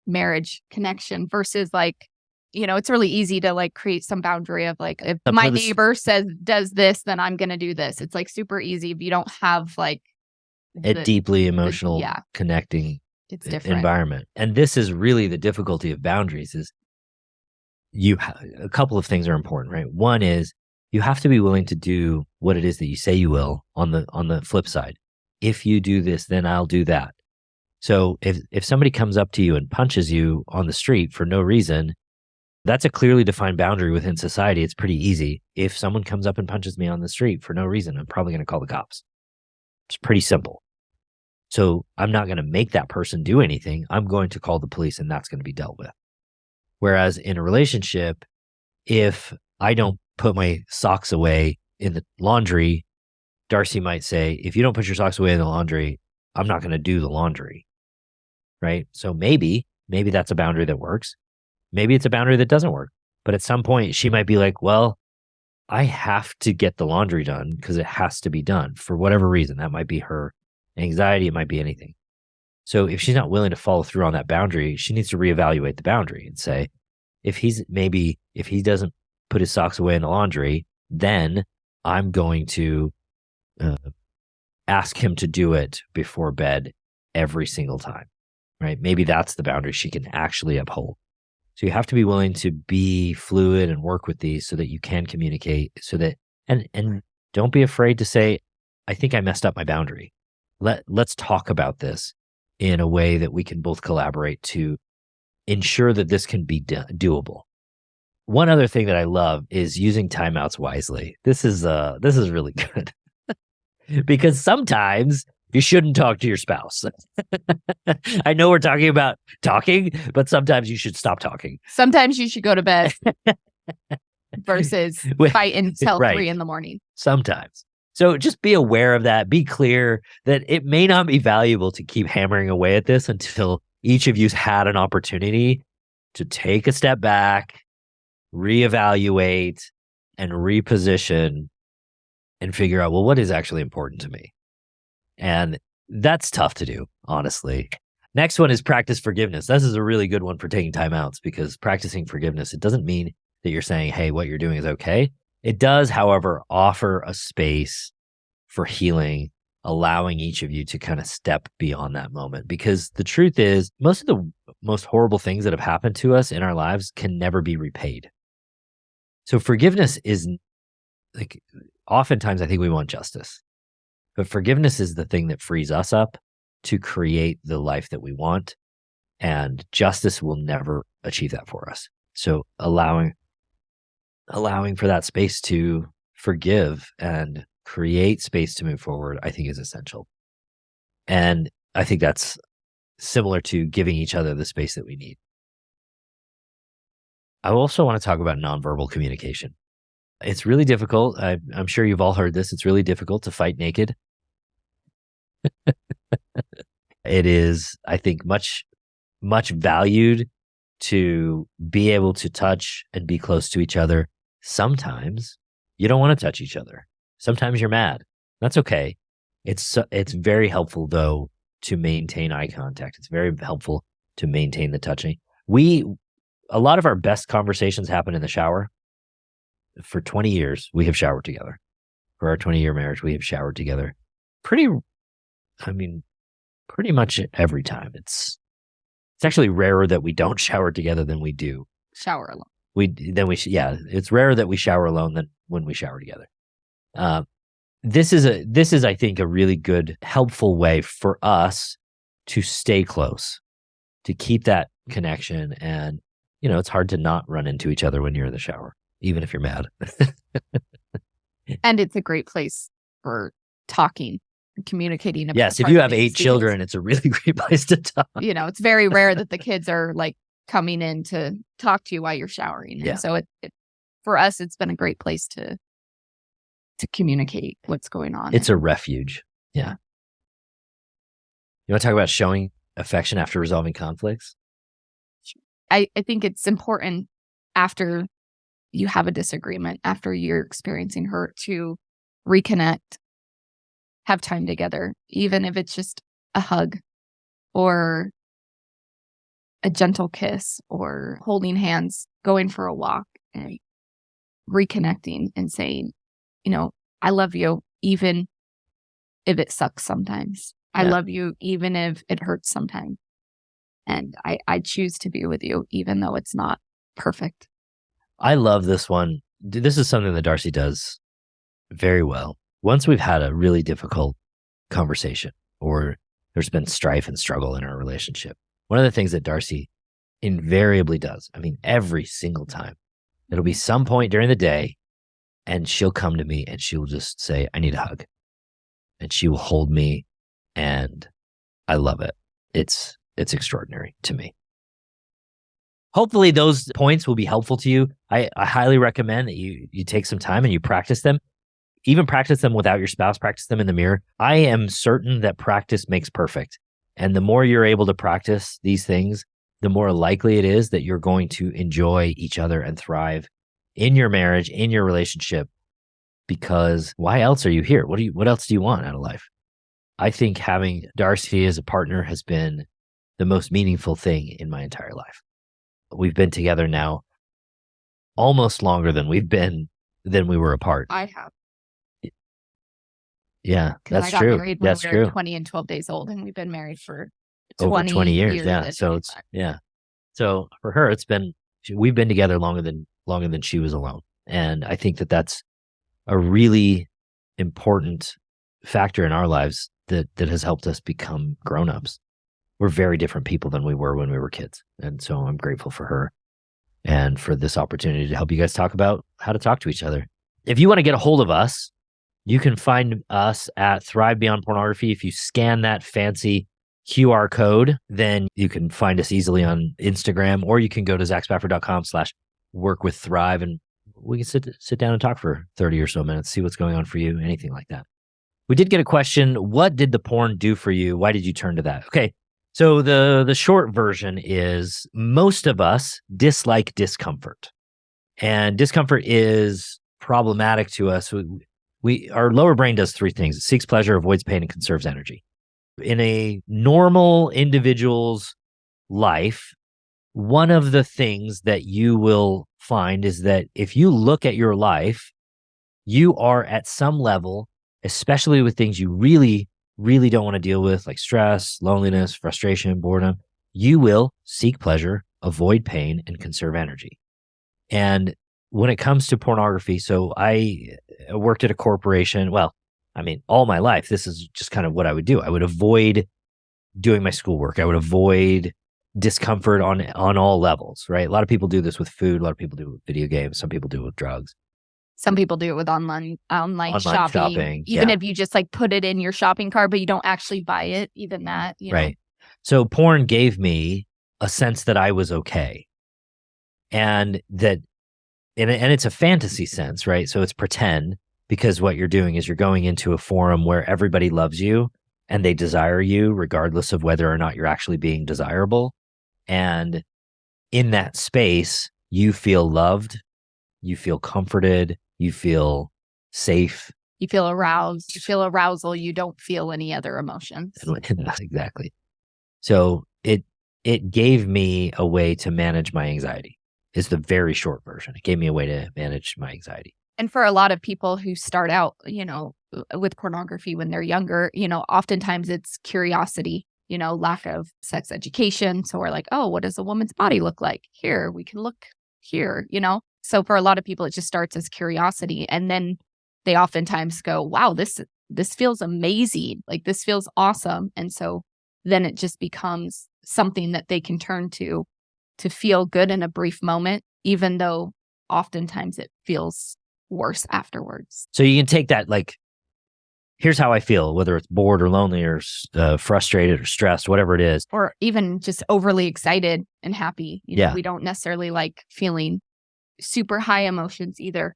marriage connection versus like, it's really easy to like create some boundary of like, if my neighbor does this, then I'm going to do this. It's like super easy if you don't have like a deeply emotional connecting it's different environment. And this is really the difficulty of boundaries is a couple of things are important, right? One is you have to be willing to do what it is that you say you will on the flip side. If you do this, then I'll do that. So if somebody comes up to you and punches you on the street for no reason, that's a clearly defined boundary within society. It's pretty easy. If someone comes up and punches me on the street for no reason, I'm probably going to call the cops. It's pretty simple. So I'm not going to make that person do anything. I'm going to call the police and that's going to be dealt with. Whereas in a relationship, if I don't put my socks away in the laundry, Darcy might say, if you don't put your socks away in the laundry, I'm not going to do the laundry. Right? So maybe that's a boundary that works. Maybe it's a boundary that doesn't work. But at some point she might be like, well, I have to get the laundry done because it has to be done for whatever reason. That might be her anxiety, it might be anything. So if she's not willing to follow through on that boundary, she needs to reevaluate the boundary and say, if he doesn't put his socks away in the laundry, then I'm going to ask him to do it before bed every single time, right? Maybe that's the boundary she can actually uphold. So you have to be willing to be fluid and work with these so that you can communicate, so that, and don't be afraid to say, I think I messed up my boundary. Let's talk about this in a way that we can both collaborate to ensure that this can be doable. One other thing that I love is using timeouts wisely. This is really good because sometimes you shouldn't talk to your spouse. I know we're talking about talking, but sometimes you should stop talking. Sometimes you should go to bed versus fight until 3 a.m. Sometimes. So just be aware of that. Be clear that it may not be valuable to keep hammering away at this until each of you's had an opportunity to take a step back, reevaluate, and reposition and figure out, well, what is actually important to me? And that's tough to do, honestly. Next one is practice forgiveness. This is a really good one for taking timeouts, because practicing forgiveness, it doesn't mean that you're saying, hey, what you're doing is okay. It does, however, offer a space for healing, allowing each of you to kind of step beyond that moment. Because the truth is, most of the most horrible things that have happened to us in our lives can never be repaid. So forgiveness is like, oftentimes I think we want justice, but forgiveness is the thing that frees us up to create the life that we want. And justice will never achieve that for us. So allowing for that space to forgive and create space to move forward, I think is essential. And I think that's similar to giving each other the space that we need. I also want to talk about nonverbal communication. It's really difficult. I'm sure you've all heard this. It's really difficult to fight naked. It is, I think, much valued to be able to touch and be close to each other. Sometimes you don't want to touch each other. Sometimes you're mad. That's okay. It's very helpful, though, to maintain eye contact. It's very helpful to maintain the touching. A lot of our best conversations happen in the shower. For 20 years, we have showered together. For our 20-year marriage, we have showered together pretty much every time. It's actually rarer that we don't shower together than we do shower alone. It's rarer that we shower alone than when we shower together. This is, I think, a really good, helpful way for us to stay close, to keep that connection. And, it's hard to not run into each other when you're in the shower, even if you're mad. And it's a great place for talking and communicating. About yes, if you have 8 children, it's a really great place to talk. It's very rare that the kids are like coming in to talk to you while you're showering. Yeah. And so it for us, it's been a great place to communicate what's going on. It's a refuge. Yeah. You want to talk about showing affection after resolving conflicts? I think it's important after you have a disagreement, after you're experiencing hurt, to reconnect, have time together, even if it's just a hug or a gentle kiss or holding hands, going for a walk and reconnecting and saying, I love you, even if it sucks sometimes. I love you, even if it hurts sometimes. And I choose to be with you, even though it's not perfect. I love this one. This is something that Darcy does very well. Once we've had a really difficult conversation or there's been strife and struggle in our relationship, one of the things that Darcy invariably does, every single time, it'll be some point during the day and she'll come to me and she'll just say, I need a hug. And she will hold me and I love it. It's extraordinary to me. Hopefully those points will be helpful to you. I highly recommend that you take some time and you practice them. Even practice them without your spouse, practice them in the mirror. I am certain that practice makes perfect. And the more you're able to practice these things, the more likely it is that you're going to enjoy each other and thrive in your marriage, in your relationship. Because why else are you here? What else do you want out of life? I think having Darcy as a partner has been the most meaningful thing in my entire life. We've been together now almost longer than we were apart. I have. Yeah, that's I got true. married when That's we true. were 20 and 12 days old, and we've been married for Over 20 years. years Yeah. this So year. it's, yeah. So for her, we've been together longer than she was alone. And I think that that's a really important factor in our lives that has helped us become grown-ups. We're very different people than we were when we were kids. And so I'm grateful for her and for this opportunity to help you guys talk about how to talk to each other. If you want to get a hold of us, you can find us at Thrive Beyond Pornography. If you scan that fancy QR code, then you can find us easily on Instagram, or you can go to zachspafford.com/workwiththrive, and we can sit down and talk for 30 or so minutes, see what's going on for you, anything like that. We did get a question. What did the porn do for you? Why did you turn to that? Okay. So the short version is most of us dislike discomfort, and discomfort is problematic to us. Our lower brain does three things. It seeks pleasure, avoids pain, and conserves energy. In a normal individual's life, one of the things that you will find is that if you look at your life, you are at some level, especially with things you really, really don't want to deal with, like stress, loneliness, frustration, boredom, you will seek pleasure, avoid pain, and conserve energy. And when it comes to pornography, so I worked at a corporation. Well, I mean, all my life, this is just kind of what I would do. I would avoid doing my schoolwork. I would avoid discomfort on all levels, right? A lot of people do this with food. A lot of people do it with video games. Some people do it with drugs. Some people do it with online shopping. Even if you just like put it in your shopping cart, but you don't actually buy it, even that, right. So porn gave me a sense that I was okay. And it's a fantasy sense, right? So it's pretend, because what you're doing is you're going into a forum where everybody loves you and they desire you regardless of whether or not you're actually being desirable. And in that space, you feel loved, you feel comforted, you feel safe. You feel aroused, you feel arousal, you don't feel any other emotions. Exactly. So it gave me a way to manage my anxiety, is the very short version. It gave me a way to manage my anxiety. And for a lot of people who start out, with pornography when they're younger, oftentimes it's curiosity, lack of sex education. So we're like, oh, what does a woman's body look like? Here, we can look here, So for a lot of people, it just starts as curiosity. And then they oftentimes go, wow, this feels amazing. Like, this feels awesome. And so then it just becomes something that they can turn to feel good in a brief moment, even though oftentimes it feels worse afterwards. So you can take that, like, here's how I feel, whether it's bored or lonely or frustrated or stressed, whatever it is. Or even just overly excited and happy. Yeah. We don't necessarily like feeling super high emotions either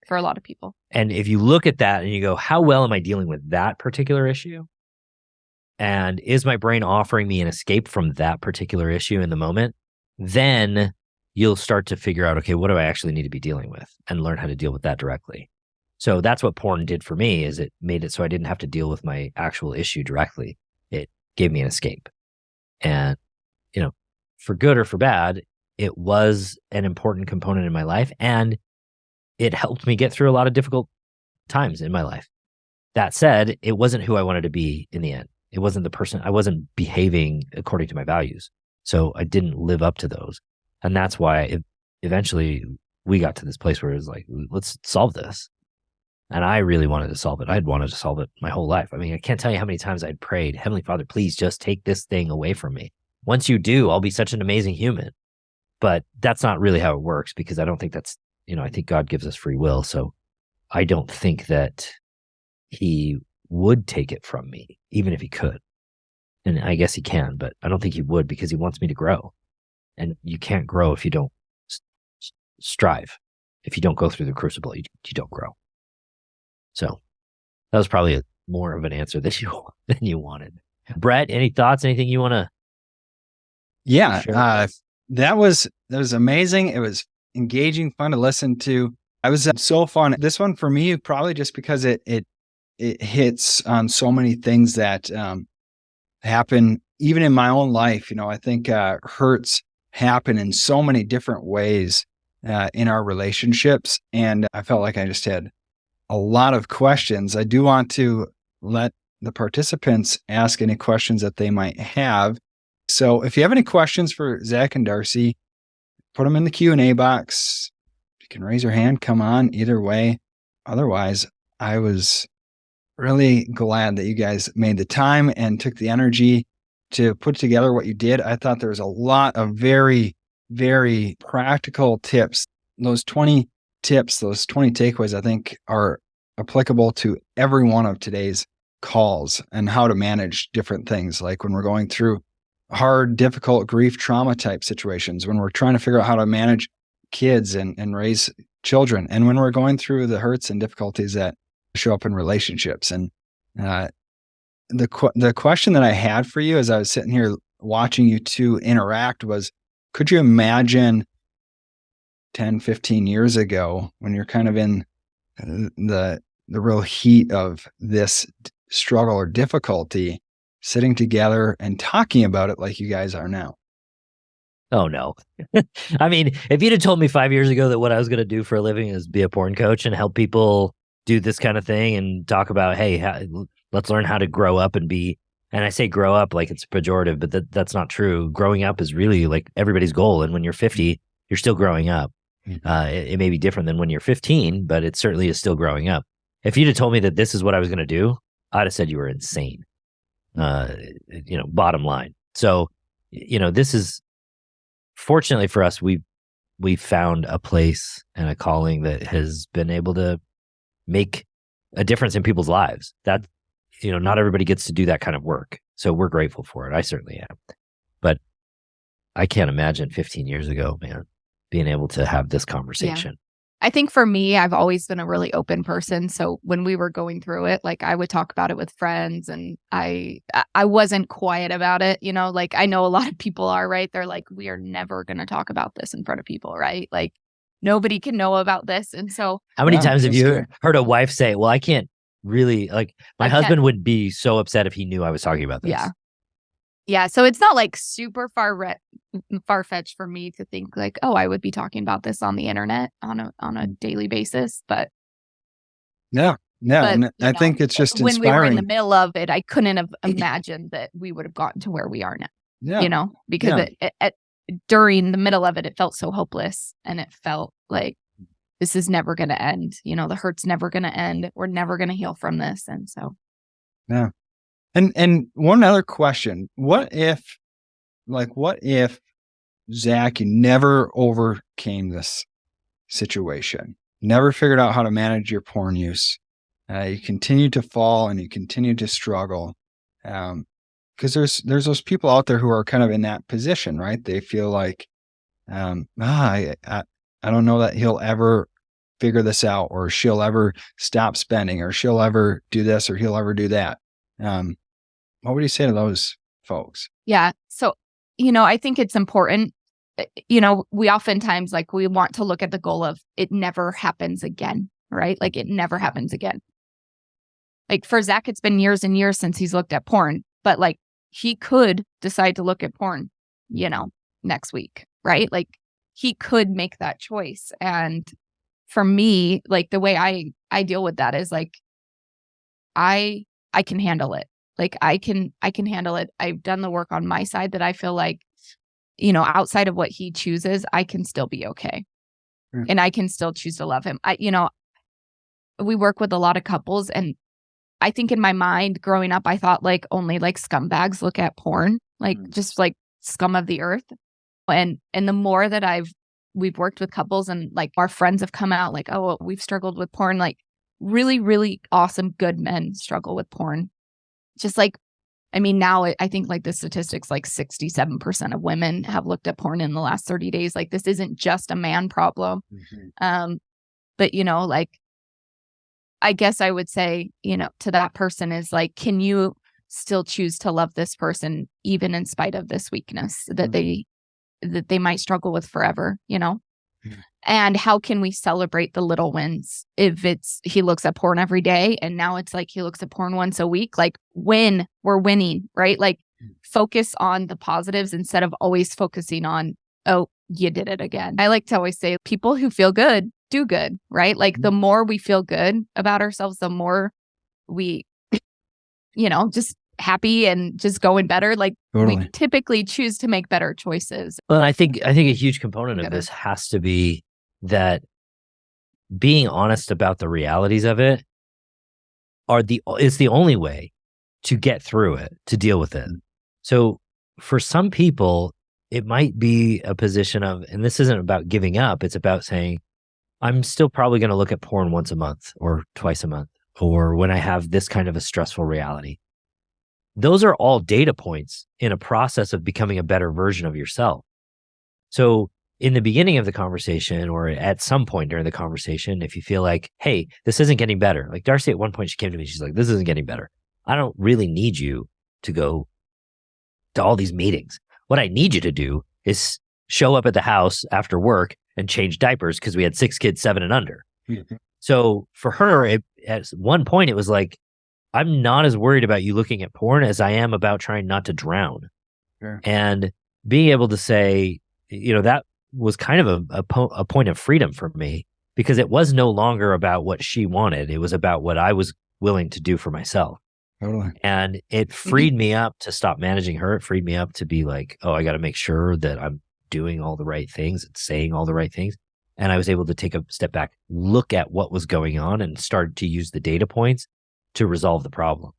for a lot of people. And if you look at that and you go, how well am I dealing with that particular issue? And is my brain offering me an escape from that particular issue in the moment? Then you'll start to figure out, okay, what do I actually need to be dealing with, and learn how to deal with that directly. So that's what porn did for me, is it made it so I didn't have to deal with my actual issue directly. It gave me an escape. And, for good or for bad, it was an important component in my life, and it helped me get through a lot of difficult times in my life. That said, it wasn't who I wanted to be in the end. It wasn't the person. I wasn't behaving according to my values. So I didn't live up to those. And that's why eventually we got to this place where it was like, let's solve this. And I really wanted to solve it. I'd wanted to solve it my whole life. I mean, I can't tell you how many times I'd prayed, Heavenly Father, please just take this thing away from me. Once you do, I'll be such an amazing human. But that's not really how it works, because I don't think that's, I think God gives us free will. So I don't think that he would take it from me, even if he could. And I guess he can, but I don't think he would, because he wants me to grow. And you can't grow if you don't strive. If you don't go through the crucible, you don't grow. So that was probably more of an answer than you wanted. Brett, any thoughts? Anything you want to? Yeah, that was amazing. It was engaging, fun to listen to. I was so fun. This one for me, probably just because it it hits on so many things that happen even in my own life. I think hurts happen in so many different ways in our relationships. And I felt like I just had a lot of questions. I do want to let the participants ask any questions that they might have. So if you have any questions for Zach and Darcy, put them in the Q&A box. You can raise your hand, come on, either way. Otherwise, I was really glad that you guys made the time and took the energy to put together what you did. I thought there was a lot of very, very practical tips. Those 20 tips, those 20 takeaways, I think are applicable to every one of today's calls and how to manage different things. Like when we're going through hard, difficult grief, trauma type situations, when we're trying to figure out how to manage kids and raise children, and when we're going through the hurts and difficulties that show up in relationships. And the question that I had for you as I was sitting here watching you two interact was, could you imagine 10, 15 years ago when you're kind of in the real heat of this struggle or difficulty, sitting together and talking about it like you guys are now? Oh, no. I mean, if you'd have told me 5 years ago that what I was going to do for a living is be a porn coach and help people do this kind of thing and talk about, hey, let's learn how to grow up and be, and I say grow up like it's pejorative, but that's not true. Growing up is really like everybody's goal. And when you're 50, you're still growing up. It may be different than when you're 15, but it certainly is still growing up. If you'd have told me that this is what I was going to do, I'd have said you were insane. Bottom line. So, this is, fortunately for us, we've found a place and a calling that has been able to make a difference in people's lives. That, not everybody gets to do that kind of work. So we're grateful for it. I certainly am. But I can't imagine 15 years ago, man, being able to have this conversation. I think for me, I've always been a really open person. So when we were going through it, like I would talk about it with friends, and I wasn't quiet about it. Like I know a lot of people are, right? They're like, we are never going to talk about this in front of people, right? Like nobody can know about this. And so how many times have you heard a wife say, well, I can't really, like my husband would be so upset if he knew I was talking about this. Yeah. So it's not like super far-fetched for me to think like, oh, I would be talking about this on the internet on a daily basis. But and I think it's just when inspiring. we were in the middle of it, I couldn't have imagined that we would have gotten to where we are now. Because during the middle of it, it felt so hopeless, and it felt like this is never going to end. The hurt's never going to end. We're never going to heal from this. And so, And one other question: what if Zach, you never overcame this situation, never figured out how to manage your porn use? You continue to fall and you continue to struggle. Because there's those people out there who are kind of in that position, right? They feel like, I don't know that he'll ever figure this out, or she'll ever stop spending, or she'll ever do this, or he'll ever do that. What would you say to those folks? Yeah. So, I think it's important. We oftentimes we want to look at the goal of it never happens again, right? Like it never happens again. Like for Zach, it's been years and years since he's looked at porn, but like he could decide to look at porn, next week, right? Like he could make that choice. And for me, like the way I deal with that is like, I can handle it. Like I can handle it. I've done the work on my side that I feel like, outside of what he chooses, I can still be okay. And I can still choose to love him. We work with a lot of couples, and I think in my mind growing up, I thought like only like scumbags look at porn, like just like scum of the earth. And the more that we've worked with couples, and like our friends have come out like, oh, we've struggled with porn, like really, really awesome, good men struggle with porn. Just like, now I think like the statistics, like 67% of women have looked at porn in the last 30 days. Like this isn't just a man problem. But like, I guess I would say, to that person is like, can you still choose to love this person even in spite of this weakness that they might struggle with forever, And how can we celebrate the little wins? If he looks at porn every day and now it's like he looks at porn once a week, like we're winning, right? Like focus on the positives instead of always focusing on, oh, you did it again. I like to always say people who feel good do good, right? Like the more we feel good about ourselves, the more we, just happy and just going better. Like we typically choose to make better choices. Well, I think a huge component of this has to be that being honest about the realities of it is the only way to get through it, to deal with it. So for some people, it might be a position of, and this isn't about giving up, it's about saying, I'm still probably going to look at porn once a month or twice a month, or when I have this kind of a stressful reality. Those are all data points in a process of becoming a better version of yourself. So in the beginning of the conversation, or at some point during the conversation, if you feel like, hey, this isn't getting better. Like Darcy, at one point, she came to me, she's like, this isn't getting better. I don't really need you to go to all these meetings. What I need you to do is show up at the house after work and change diapers, because we had 6 kids, 7 and under. Mm-hmm. So for her, at one point, it was like, I'm not as worried about you looking at porn as I am about trying not to drown. Sure. And being able to say, that was kind of a point of freedom for me, because it was no longer about what she wanted. It was about what I was willing to do for myself. Totally. And it freed me up to stop managing her. It freed me up to be like, oh, I got to make sure that I'm doing all the right things and saying all the right things. And I was able to take a step back, look at what was going on, and start to use the data points to resolve the problem.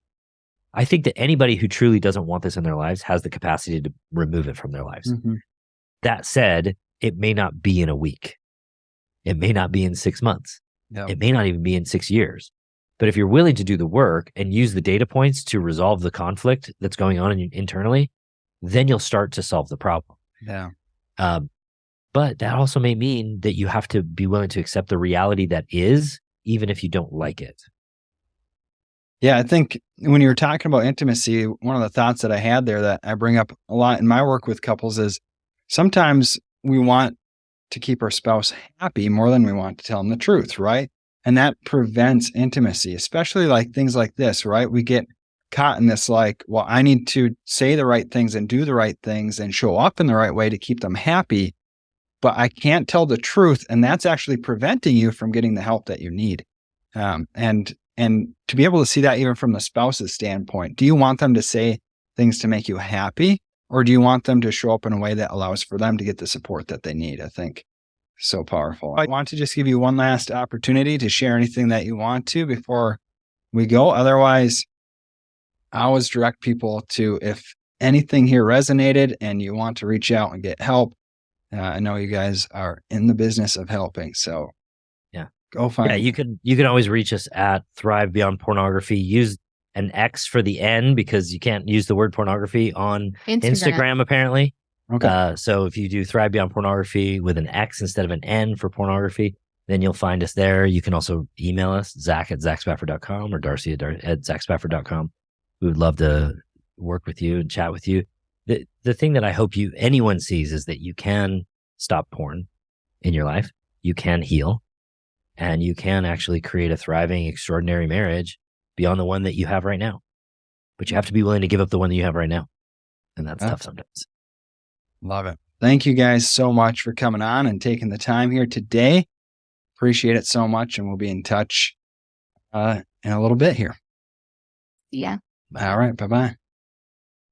I think that anybody who truly doesn't want this in their lives has the capacity to remove it from their lives. Mm-hmm. That said, it may not be in a week. It may not be in 6 months. No. It may not even be in 6 years. But if you're willing to do the work and use the data points to resolve the conflict that's going on internally, then you'll start to solve the problem. Yeah. But that also may mean that you have to be willing to accept the reality that is, even if you don't like it. Yeah, I think when you were talking about intimacy, one of the thoughts that I had there that I bring up a lot in my work with couples is sometimes we want to keep our spouse happy more than we want to tell them the truth, right? And that prevents intimacy, especially like things like this, right? We get caught in this like, well, I need to say the right things and do the right things and show up in the right way to keep them happy, but I can't tell the truth. And that's actually preventing you from getting the help that you need. And to be able to see that even from the spouse's standpoint, do you want them to say things to make you happy, or do you want them to show up in a way that allows for them to get the support that they need? I think so powerful. I want to just give you one last opportunity to share anything that you want to before we go. Otherwise, I always direct people to, if anything here resonated and you want to reach out and get help, I know you guys are in the business of helping. So go find. Yeah, you can always reach us at Thrive Beyond Pornography. Use an X for the N, because you can't use the word pornography on Instagram apparently. Okay. So if you do Thrive Beyond Pornography with an X instead of an N for pornography, then you'll find us there. You can also email us, Zach@ZachSpafford.com or Darcy at ZachSpafford.com. We would love to work with you and chat with you. The thing that I hope anyone sees is that you can stop porn in your life. You can heal. And you can actually create a thriving, extraordinary marriage beyond the one that you have right now. But you have to be willing to give up the one that you have right now. And that's tough sometimes. Love it. Thank you guys so much for coming on and taking the time here today. Appreciate it so much. And we'll be in touch in a little bit here. Yeah. All right. Bye-bye.